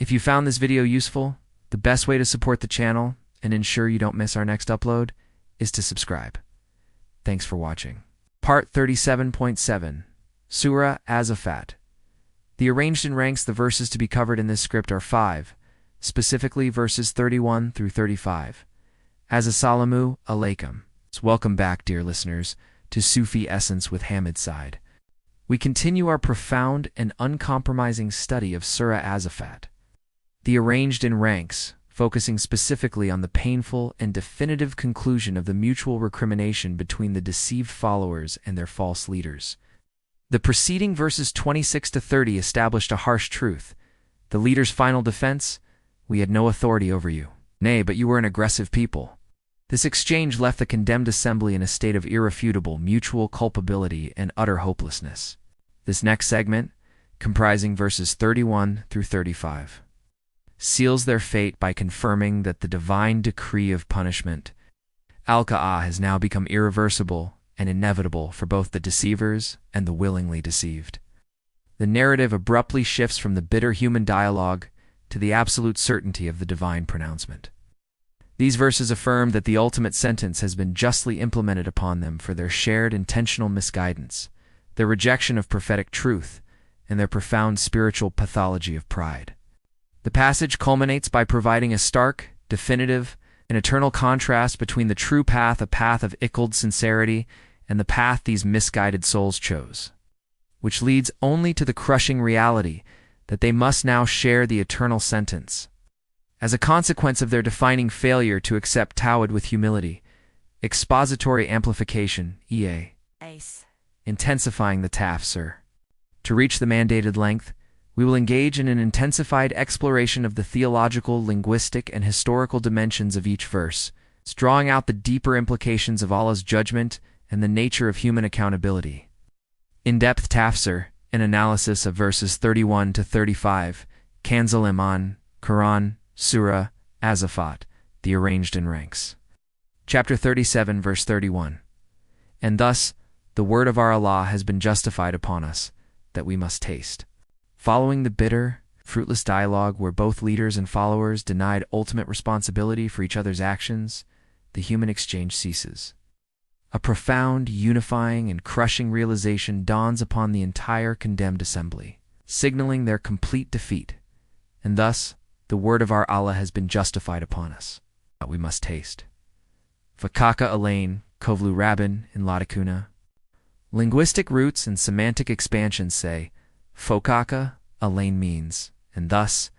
If you found this video useful, the best way to support the channel and ensure you don't miss our next upload is to subscribe. Thanks for watching. Part 37.7, Surah As-Saffat. The arranged in ranks, the verses to be covered in this script are 5, specifically verses 31 through 35. Assalamu alaikum. Welcome back, dear listeners, to Sufi Essence with Hammad Syed. We continue our profound and uncompromising study of Surah As-Saffat. The arranged in ranks, focusing specifically on the painful and definitive conclusion of the mutual recrimination between the deceived followers and their false leaders. The preceding verses 26 to 30 established a harsh truth. The leader's final defense: "We had no authority over you. Nay, but you were an aggressive people." This exchange left the condemned assembly in a state of irrefutable mutual culpability and utter hopelessness. This next segment, comprising verses 31 through 35, seals their fate by confirming that the divine decree of punishment, illāha, has now become irreversible and inevitable for both the deceivers and the willingly deceived. The narrative abruptly shifts from the bitter human dialogue to the absolute certainty of the divine pronouncement. These verses affirm that the ultimate sentence has been justly implemented upon them for their shared intentional misguidance, their rejection of prophetic truth, and their profound spiritual pathology of pride. The passage culminates by providing a stark, definitive, and eternal contrast between the true path, a path of iqled sincerity, and the path these misguided souls chose, which leads only to the crushing reality that they must now share the eternal sentence. As a consequence of their defining failure to accept Tawhid with humility, expository amplification, illā, intensifying the Tafsir. To reach the mandated length, we will engage in an intensified exploration of the theological, linguistic, and historical dimensions of each verse, drawing out the deeper implications of Allah's judgment and the nature of human accountability. In-depth Tafsir, an analysis of verses 31 to 35, Kanzul Iman, Quran, Surah As-Saffat, the arranged in ranks. Chapter 37, verse 31. And thus, the word of our Allāh has been justified upon us, that we must taste. Following the bitter, fruitless dialogue where both leaders and followers denied ultimate responsibility for each other's actions, the human exchange ceases. A profound, unifying, and crushing realization dawns upon the entire condemned assembly, signaling their complete defeat. And thus, the word of our Allāh has been justified upon us, that we must taste. Fakaka alain, kovlu rabin, in latakuna. Linguistic roots and semantic expansions say, Fokaka, alain means, and thus,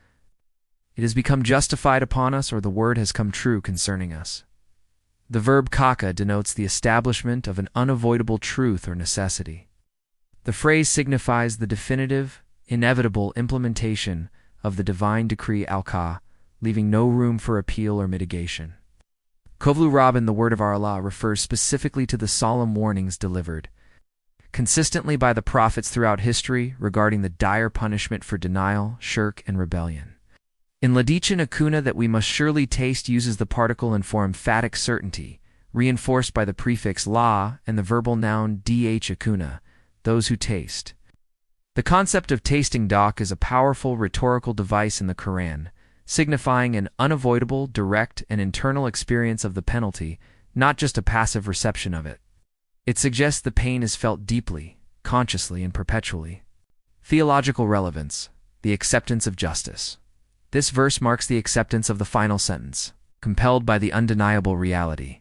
it has become justified upon us, or the word has come true concerning us. The verb kaka denotes the establishment of an unavoidable truth or necessity. The phrase signifies the definitive, inevitable implementation of the divine decree illāha, leaving no room for appeal or mitigation. Kovlu Rabin, the word of our Allāh, refers specifically to the solemn warnings delivered consistently by the prophets throughout history regarding the dire punishment for denial, shirk, and rebellion. In Ladichin akuna, that we must surely taste, uses the particle and for emphatic certainty, reinforced by the prefix la and the verbal noun dh akuna, those who taste. The concept of tasting dak is a powerful rhetorical device in the Quran, signifying an unavoidable, direct, and internal experience of the penalty, not just a passive reception of it. It suggests the pain is felt deeply, consciously, and perpetually. Theological relevance, the acceptance of justice. This verse marks the acceptance of the final sentence, compelled by the undeniable reality.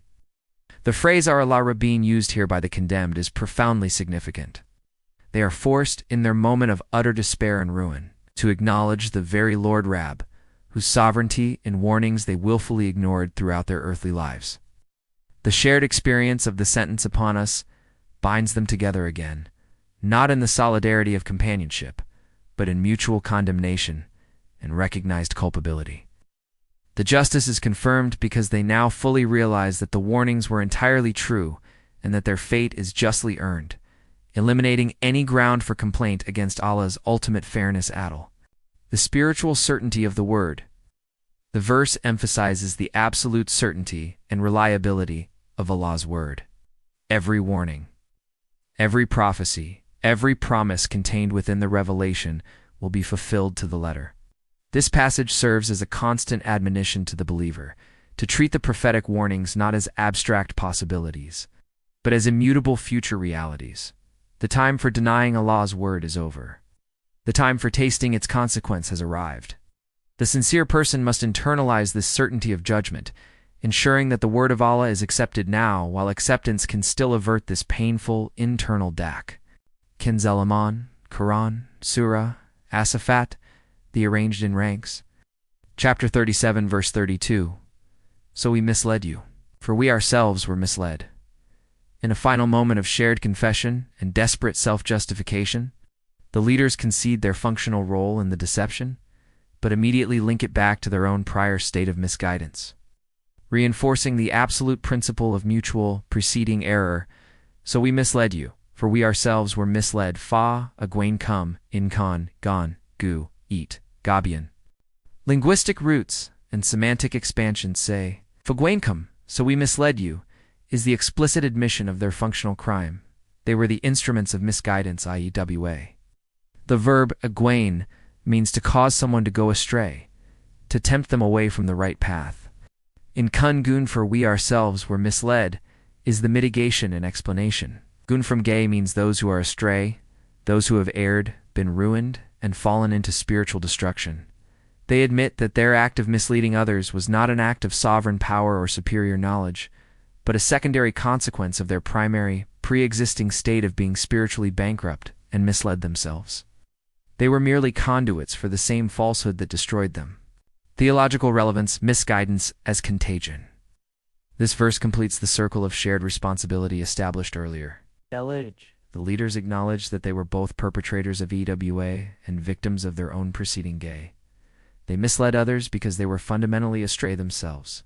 The phrase Allāh Rabbin used here by the condemned is profoundly significant. They are forced, in their moment of utter despair and ruin, to acknowledge the very Lord Rabb, whose sovereignty and warnings they willfully ignored throughout their earthly lives. The shared experience of the sentence upon us binds them together again, not in the solidarity of companionship, but in mutual condemnation and recognized culpability. The justice is confirmed because they now fully realize that the warnings were entirely true and that their fate is justly earned, eliminating any ground for complaint against Allah's ultimate fairness adl. The spiritual certainty of the word. The verse emphasizes the absolute certainty and reliability of Allah's word. Every warning, every prophecy, every promise contained within the revelation will be fulfilled to the letter. This passage serves as a constant admonition to the believer to treat the prophetic warnings not as abstract possibilities, but as immutable future realities. The time for denying Allah's word is over. The time for tasting its consequence has arrived. The sincere person must internalize this certainty of judgment, ensuring that the word of Allah is accepted now, while acceptance can still avert this painful internal dak. Kanzul Iman, Quran, Surah As-Saffat, the arranged in ranks. Chapter 37, verse 32. So we misled you, for we ourselves were misled. In a final moment of shared confession and desperate self-justification, the leaders concede their functional role in the deception, but immediately link it back to their own prior state of misguidance, reinforcing the absolute principle of mutual preceding error. So we misled you, for we ourselves were misled. Fa, Ghāwīn come, in con, gon, gu, eat, Ghāwīn. Linguistic roots and semantic expansions say, Fa Ghāwīn come, so we misled you, is the explicit admission of their functional crime. They were the instruments of misguidance, i.e. wa. The verb Ghāwīn means to cause someone to go astray, to tempt them away from the right path. In kun gun, for we ourselves were misled, is the mitigation and explanation. Gun from gay means those who are astray, those who have erred, been ruined, and fallen into spiritual destruction. They admit that their act of misleading others was not an act of sovereign power or superior knowledge, but a secondary consequence of their primary, pre-existing state of being spiritually bankrupt and misled themselves. They were merely conduits for the same falsehood that destroyed them. Theological relevance: misguidance as contagion. This verse completes the circle of shared responsibility established earlier. The leaders acknowledge that they were both perpetrators of EWA and victims of their own preceding gay. They misled others because they were fundamentally astray themselves.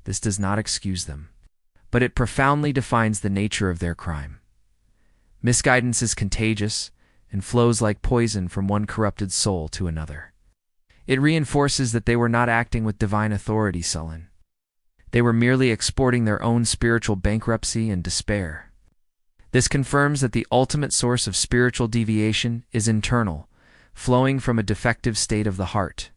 This does not excuse them, but it profoundly defines the nature of their crime. Misguidance is contagious and flows like poison from one corrupted soul to another. It reinforces that they were not acting with divine authority sullen. They were merely exporting their own spiritual bankruptcy and despair. This confirms that the ultimate source of spiritual deviation is internal, flowing from a defective state of the heart.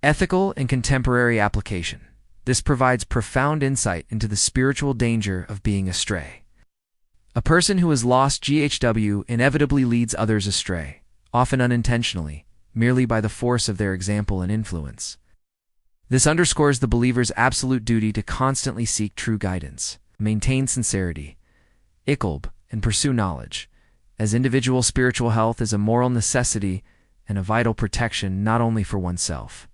Ethical and contemporary application. This provides profound insight into the spiritual danger of being astray. A person who has lost GHW inevitably leads others astray, often unintentionally, merely by the force of their example and influence. This underscores the believer's absolute duty to constantly seek true guidance, maintain sincerity, iqlb, and pursue knowledge, as individual spiritual health is a moral necessity and a vital protection not only for oneself,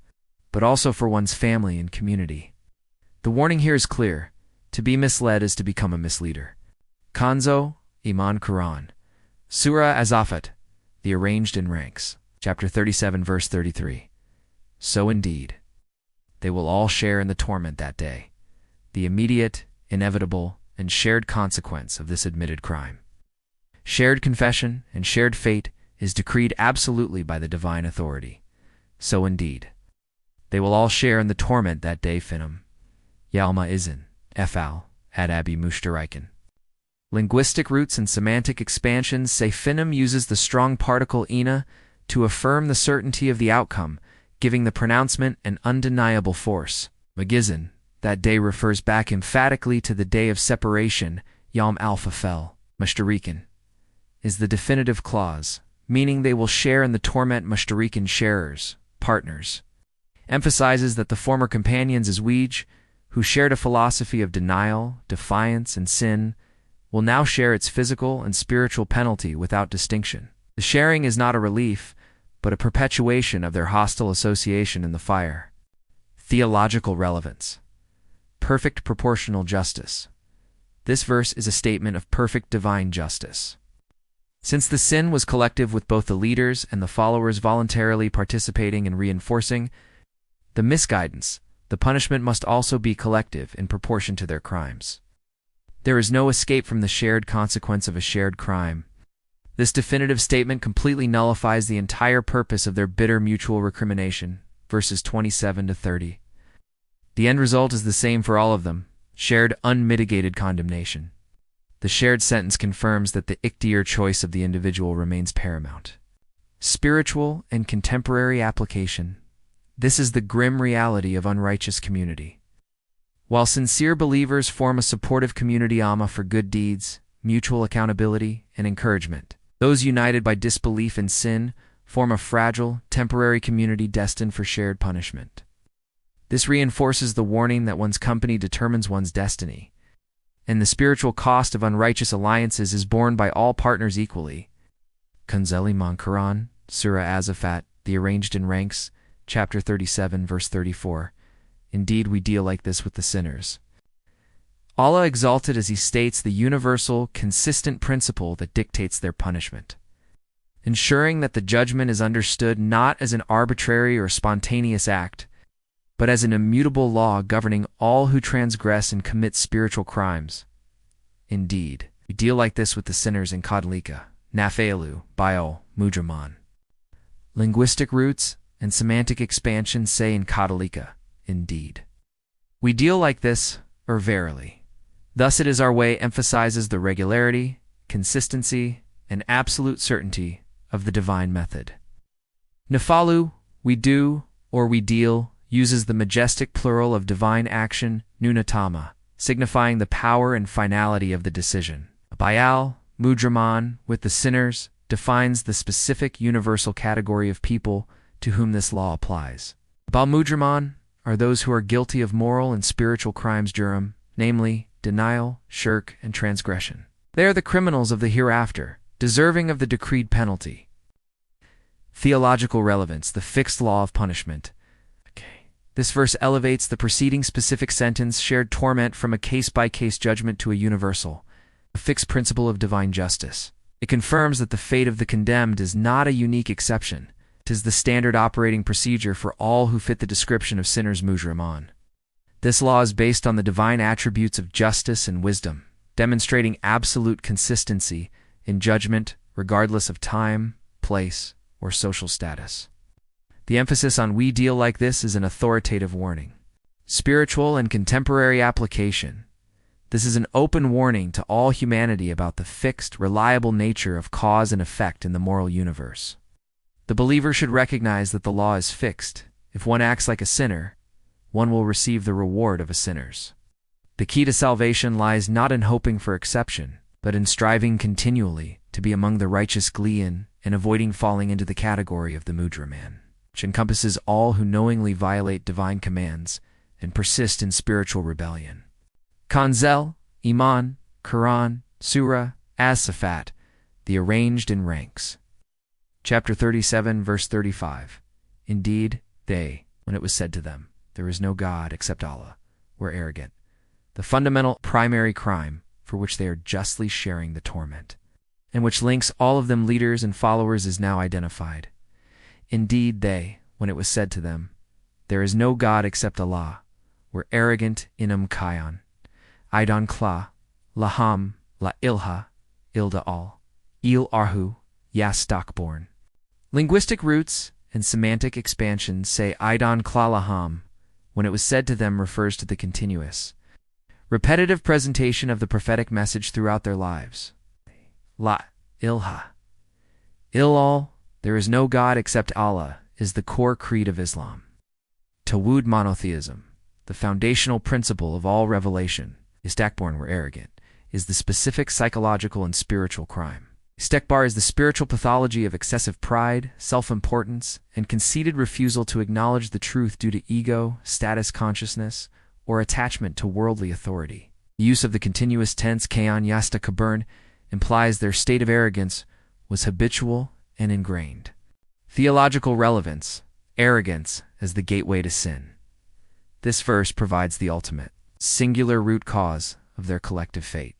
but also for one's family and community. The warning here is clear: to be misled is to become a misleader. Kanzul Iman, Quran, Surah As-Saffat, the arranged in ranks. Chapter 37, verse 33. So indeed, they will all share in the torment that day, the immediate, inevitable, and shared consequence of this admitted crime. Shared confession and shared fate is decreed absolutely by the divine authority. So indeed, they will all share in the torment that day. Finam, Yalma Izin, Efal, Adabi Mushtarikin. Linguistic roots and semantic expansions say finam uses the strong particle ina to affirm the certainty of the outcome, giving the pronouncement an undeniable force. Magizin, that day, refers back emphatically to the day of separation. Yalm Alpha Fel, Mushtarikin, is the definitive clause, meaning they will share in the torment. Mushtarikin, sharers, partners, emphasizes that the former companions as Wej, who shared a philosophy of denial, defiance, and sin, will now share its physical and spiritual penalty without distinction. The sharing is not a relief, but a perpetuation of their hostile association in the fire. Theological relevance. Perfect proportional justice. This verse is a statement of perfect divine justice. Since the sin was collective, with both the leaders and the followers voluntarily participating and reinforcing the misguidance, the punishment must also be collective in proportion to their crimes. There is no escape from the shared consequence of a shared crime. This definitive statement completely nullifies the entire purpose of their bitter mutual recrimination, verses 27 to 30. The end result is the same for all of them: shared unmitigated condemnation. The shared sentence confirms that the ikhtiar choice of the individual remains paramount. Spiritual and contemporary application. This is the grim reality of unrighteous community. While sincere believers form a supportive community for good deeds, mutual accountability, and encouragement, those united by disbelief and sin form a fragile, temporary community destined for shared punishment. This reinforces the warning that one's company determines one's destiny, and the spiritual cost of unrighteous alliances is borne by all partners equally. Kanzul Iman Quran, Surah As-Saffat, the Arranged in Ranks, Chapter 37, verse 34. Indeed, we deal like this with the sinners. Allah exalted as He states the universal, consistent principle that dictates their punishment, ensuring that the judgment is understood not as an arbitrary or spontaneous act, but as an immutable law governing all who transgress and commit spiritual crimes. Indeed, we deal like this with the sinners in Kadlika, Nafa'alu, Bio, Mujrimīn. Linguistic roots and semantic expansion say in Kadlika, indeed. We deal like this, or verily. Thus it is our way emphasizes the regularity, consistency, and absolute certainty of the divine method. Nafalu, we do, or we deal, uses the majestic plural of divine action, nunatama, signifying the power and finality of the decision. Bayal, Mujrimīn, with the sinners, defines the specific universal category of people to whom this law applies. Mujrimīn are those who are guilty of moral and spiritual crimes jurum, namely, denial, shirk, and transgression. They are the criminals of the hereafter, deserving of the decreed penalty. Theological relevance, the fixed law of punishment. This verse elevates the preceding specific sentence, shared torment, from a case-by-case judgment to a universal, a fixed principle of divine justice. It confirms that the fate of the condemned is not a unique exception. It is the standard operating procedure for all who fit the description of sinners Mujrimīn. This law is based on the divine attributes of justice and wisdom, demonstrating absolute consistency in judgment regardless of time, place, or social status. The emphasis on we deal like this is an authoritative warning. Spiritual and contemporary application. This is an open warning to all humanity about the fixed, reliable nature of cause and effect in the moral universe. The believer should recognize that the law is fixed. If one acts like a sinner, one will receive the reward of a sinner's. The key to salvation lies not in hoping for exception, but in striving continually to be among the righteous Ghāwīn and avoiding falling into the category of the Mujrimīn, which encompasses all who knowingly violate divine commands and persist in spiritual rebellion. Kanzul Iman Quran, Surah As-Saffat, the Arranged in Ranks. Chapter 37, verse 35. Indeed, they, when it was said to them, there is no God except Allah, were arrogant, the fundamental primary crime for which they are justly sharing the torment, and which links all of them leaders and followers is now identified. Indeed, they, when it was said to them, there is no God except Allah, were arrogant in kayan. Idon kla, laham, la ilha, ilda al, ilāhu, Istikbār. Linguistic roots and semantic expansion say Idon kla laham, when it was said to them, refers to the continuous, repetitive presentation of the prophetic message throughout their lives. La ilha, illā, there is no God except Allah, is the core creed of Islam. Tawhid, monotheism, the foundational principle of all revelation. Istikbār, were arrogant, is the specific psychological and spiritual crime. Istikbār is the spiritual pathology of excessive pride, self-importance, and conceited refusal to acknowledge the truth due to ego, status consciousness, or attachment to worldly authority. The use of the continuous tense kayan Istikbār implies their state of arrogance was habitual and ingrained. Theological relevance, arrogance as the gateway to sin. This verse provides the ultimate, singular root cause of their collective fate.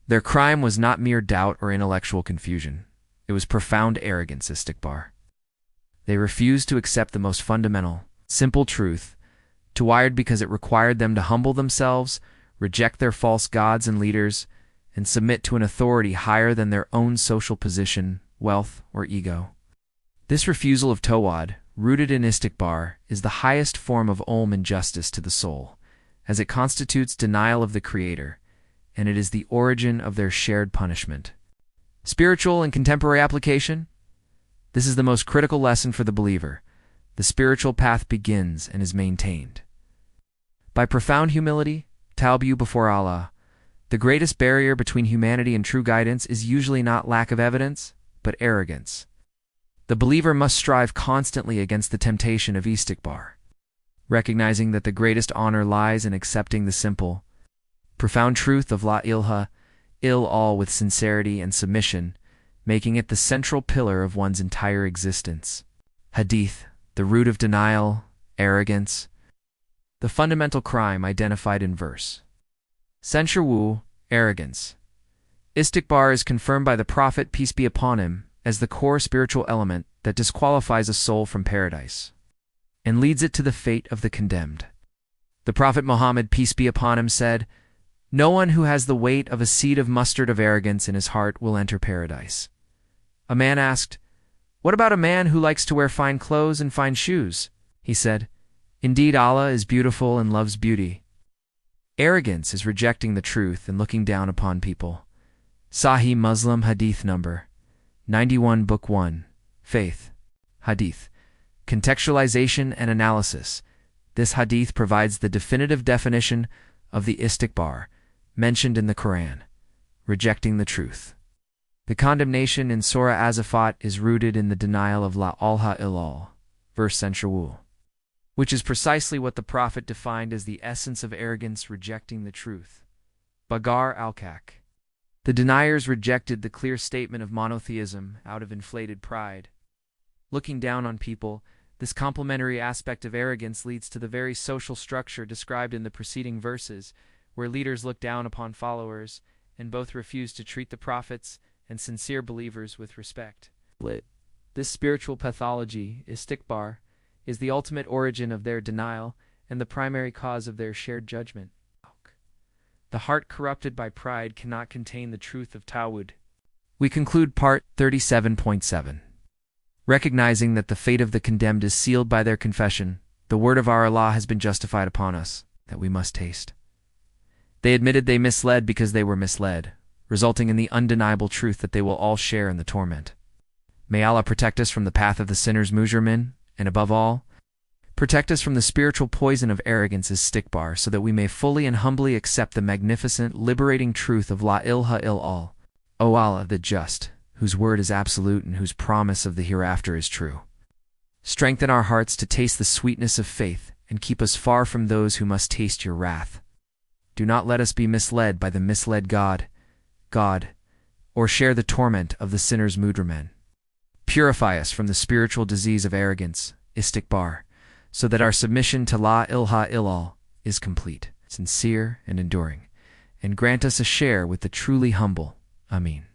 Their crime was not mere doubt or intellectual confusion. It was profound arrogance, Istikbār. They refused to accept the most fundamental, simple truth, wired because it required them to humble themselves, reject their false gods and leaders, and submit to an authority higher than their own social position, wealth, or ego. This refusal of tawad, rooted in Istikbār, is the highest form of injustice to the soul, as it constitutes denial of the Creator, and it is the origin of their shared punishment. Spiritual and contemporary application? This is the most critical lesson for the believer. the spiritual path begins and is maintained. By profound humility, tawbu before Allah, the greatest barrier between humanity and true guidance is usually not lack of evidence, but arrogance. The believer must strive constantly against the temptation of Istikbār, recognizing that the greatest honor lies in accepting the simple, profound truth of la ilāha, illā with sincerity and submission, making it the central pillar of one's entire existence. Hadith, the root of denial, arrogance, the fundamental crime identified in verse. Censure Wu, arrogance. Istikbār is confirmed by the Prophet, peace be upon him, as the core spiritual element that disqualifies a soul from paradise and leads it to the fate of the condemned. The Prophet Muhammad, peace be upon him, said, "No one who has the weight of a seed of mustard of arrogance in his heart will enter paradise." A man asked, "What about a man who likes to wear fine clothes and fine shoes?" He said, "Indeed, Allah is beautiful and loves beauty." Arrogance is rejecting the truth and looking down upon people. Sahih Muslim Hadith number 91 Book 1, Faith. Hadith. Contextualization and analysis. This hadith provides the definitive definition of the Istikbār mentioned in the Quran, rejecting the truth. The condemnation in Surah As-Saffat is rooted in the denial of la ilāha illā, verse censure Wu, which is precisely what the Prophet defined as the essence of arrogance, rejecting the truth. Bagar al-Kak. The deniers rejected the clear statement of monotheism out of inflated pride. Looking down on people, this complementary aspect of arrogance leads to the very social structure described in the preceding verses, where leaders look down upon followers, and both refuse to treat the prophets and sincere believers with respect. This spiritual pathology, Istikbār, is the ultimate origin of their denial and the primary cause of their shared judgment. The heart corrupted by pride cannot contain the truth of Tawhid. We conclude part 37.7. Recognizing that the fate of the condemned is sealed by their confession, the word of our Allah has been justified upon us, that we must taste. They admitted they misled because they were misled, resulting in the undeniable truth that they will all share in the torment. May Allah protect us from the path of the sinners Mujrimīn, and above all, protect us from the spiritual poison of arrogance Istikbār, so that we may fully and humbly accept the magnificent, liberating truth of la ilāha illā, O Allah the Just, whose word is absolute and whose promise of the hereafter is true. Strengthen our hearts to taste the sweetness of faith, and keep us far from those who must taste your wrath. Do not let us be misled by the misled God, or share the torment of the sinners Mujrimīn. Purify us from the spiritual disease of arrogance, Istikbār, so that our submission to la ilāha illā is complete, sincere, and enduring, and grant us a share with the truly humble. Ameen.